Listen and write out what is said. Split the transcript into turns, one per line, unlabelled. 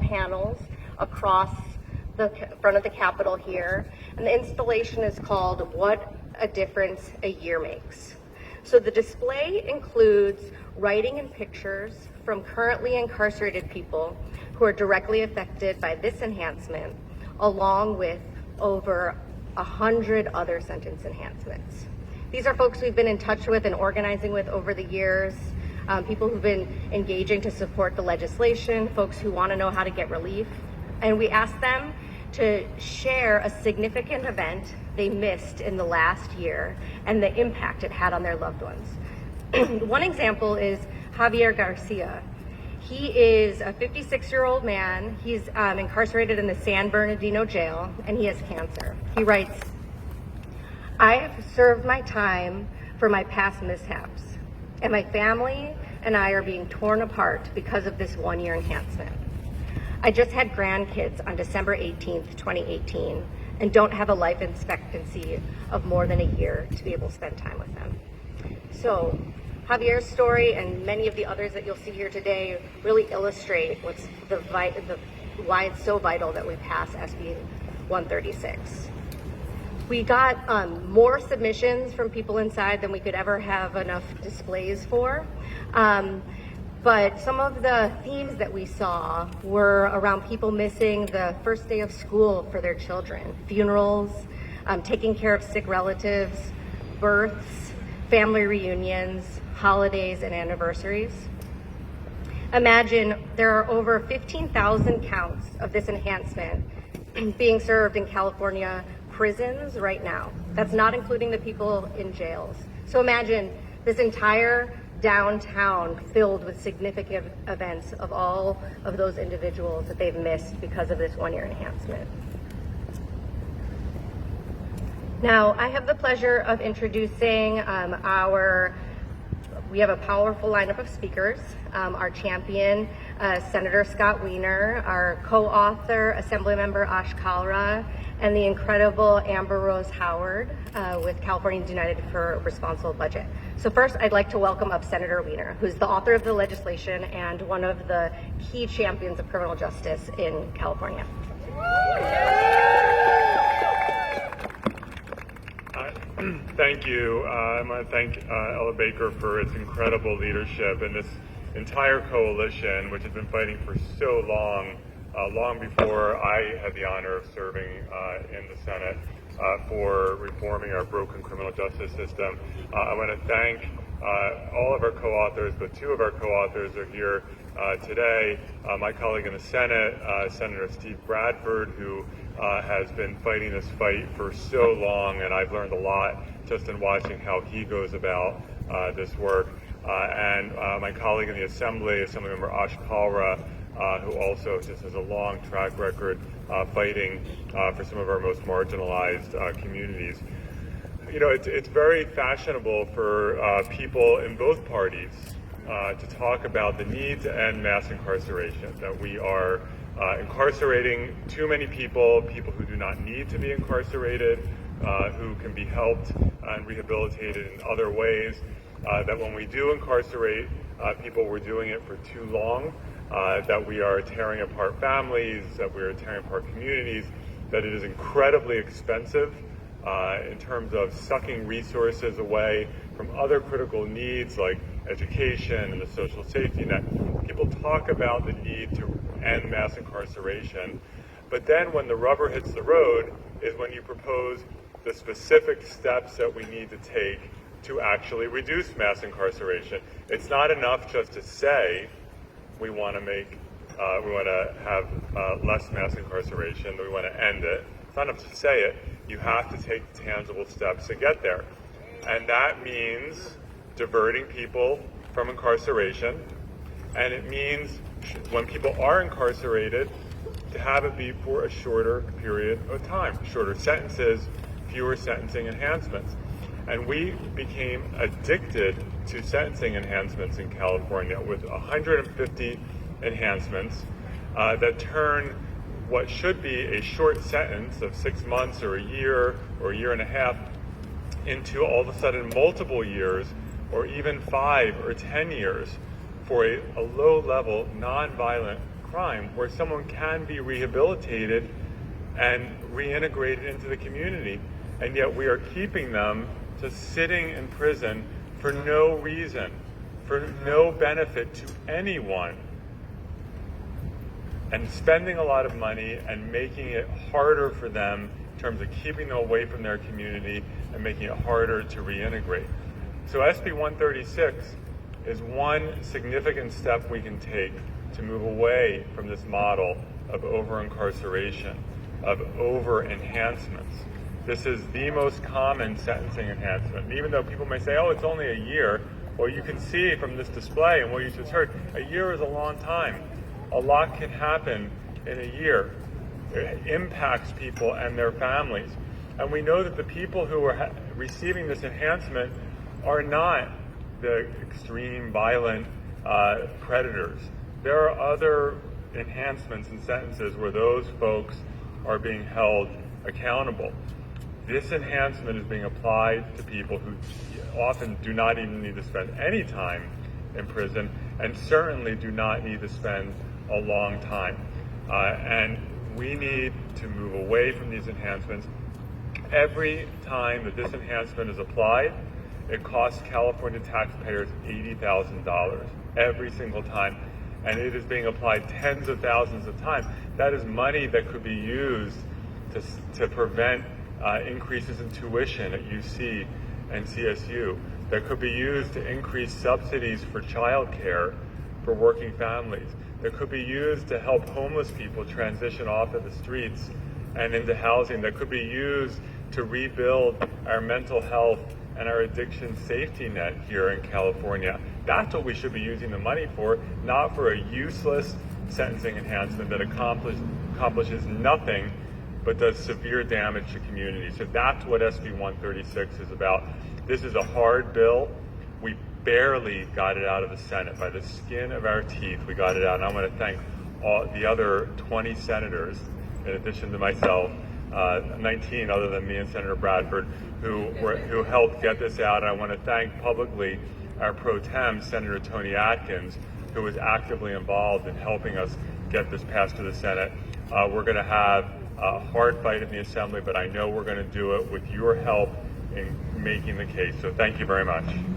panels across the front of the Capitol here, and the installation is called What a Difference a Year Makes. So the display includes writing and pictures from currently incarcerated people who are directly affected by this enhancement, along with over 100 other sentence enhancements. These are folks we've been in touch with and organizing with over the years, people who've been engaging to support the legislation, folks who want to know how to get relief. And we asked them to share a significant event they missed in the last year and the impact it had on their loved ones. One example is Javier Garcia. He is a 56-year-old man. He's incarcerated in the San Bernardino jail, and he has cancer. He writes, "I have served my time for my past mishaps, and my family and I are being torn apart because of this one-year enhancement. I just had grandkids on December 18th, 2018, and don't have a life expectancy of more than a year to be able to spend time with them." So Javier's story and many of the others that you'll see here today really illustrate why it's so vital that we pass SB 136. We got more submissions from people inside than we could ever have enough displays for. But some of the themes that we saw were around people missing the first day of school for their children, funerals, taking care of sick relatives, births, family reunions, holidays, and anniversaries. Imagine there are over 15,000 counts of this enhancement being served in California prisons right now. That's not including the people in jails. So imagine this entire downtown filled with significant events of all of those individuals that they've missed because of this one-year enhancement. Now, I have the pleasure of introducing we have a powerful lineup of speakers. Our champion, Senator Scott Wiener, our co-author, Assemblymember Ash Kalra, and the incredible Amber Rose Howard with Californians United for Responsible Budget. So first, I'd like to welcome up Senator Wiener, who's the author of the legislation and one of the key champions of criminal justice in California.
Thank you. I want to thank Ella Baker for its incredible leadership and this entire coalition, which has been fighting for so long, long before I had the honor of serving in the Senate for reforming our broken criminal justice system. I want to thank all of our co-authors, but two of our co-authors are here today. My colleague in the Senate, Senator Steve Bradford, who has been fighting this fight for so long, and I've learned a lot just in watching how he goes about this work. And my colleague in the Assembly, Assemblymember Ash Kalra, who also just has a long track record fighting for some of our most marginalized communities. You know, it's very fashionable for people in both parties to talk about the need to end mass incarceration, that we are incarcerating too many people who do not need to be incarcerated, who can be helped and rehabilitated in other ways, that when we do incarcerate people, we're doing it for too long, that we are tearing apart families, that we are tearing apart communities, that it is incredibly expensive in terms of sucking resources away from other critical needs like education and the social safety net. People talk about the need to end mass incarceration, but then when the rubber hits the road is when you propose the specific steps that we need to take to actually reduce mass incarceration. It's not enough just to say we want to have less mass incarceration, we want to end it. It's not enough to say it. You have to take tangible steps to get there. And that means diverting people from incarceration. And it means when people are incarcerated, to have it be for a shorter period of time, shorter sentences, fewer sentencing enhancements. And we became addicted to sentencing enhancements in California with 150 enhancements that turn what should be a short sentence of 6 months or a year and a half into all of a sudden multiple years or even 5 or 10 years for a low-level, non-violent crime, where someone can be rehabilitated and reintegrated into the community, and yet we are keeping them just sitting in prison for no reason, for no benefit to anyone, and spending a lot of money and making it harder for them in terms of keeping them away from their community and making it harder to reintegrate. So SB 136 is one significant step we can take to move away from this model of over-incarceration, of over-enhancements. This is the most common sentencing enhancement. And even though people may say, oh, it's only a year, well, you can see from this display and what you just heard, a year is a long time. A lot can happen in a year. It impacts people and their families. And we know that the people who are receiving this enhancement are not the extreme violent predators. There are other enhancements and sentences where those folks are being held accountable. This enhancement is being applied to people who often do not even need to spend any time in prison, and certainly do not need to spend a long time. And we need to move away from these enhancements. Every time that this enhancement is applied, it costs California taxpayers $80,000 every single time, and it is being applied tens of thousands of times. That is money that could be used to prevent increases in tuition at UC and CSU, that could be used to increase subsidies for childcare for working families, that could be used to help homeless people transition off of the streets and into housing, that could be used to rebuild our mental health and our addiction safety net here in California. That's what we should be using the money for, not for a useless sentencing enhancement that accomplishes nothing but does severe damage to communities. So that's what SB 136 is about. This is a hard bill. We barely got it out of the Senate. By the skin of our teeth, we got it out. And I want to thank all the other 20 senators, in addition to myself, 19 other than me and Senator Bradford, who helped get this out. And I want to thank publicly our pro tem, Senator Tony Atkins, who was actively involved in helping us get this passed to the Senate. We're going to have a hard fight in the Assembly, but I know we're going to do it with your help in making the case. So thank you very much.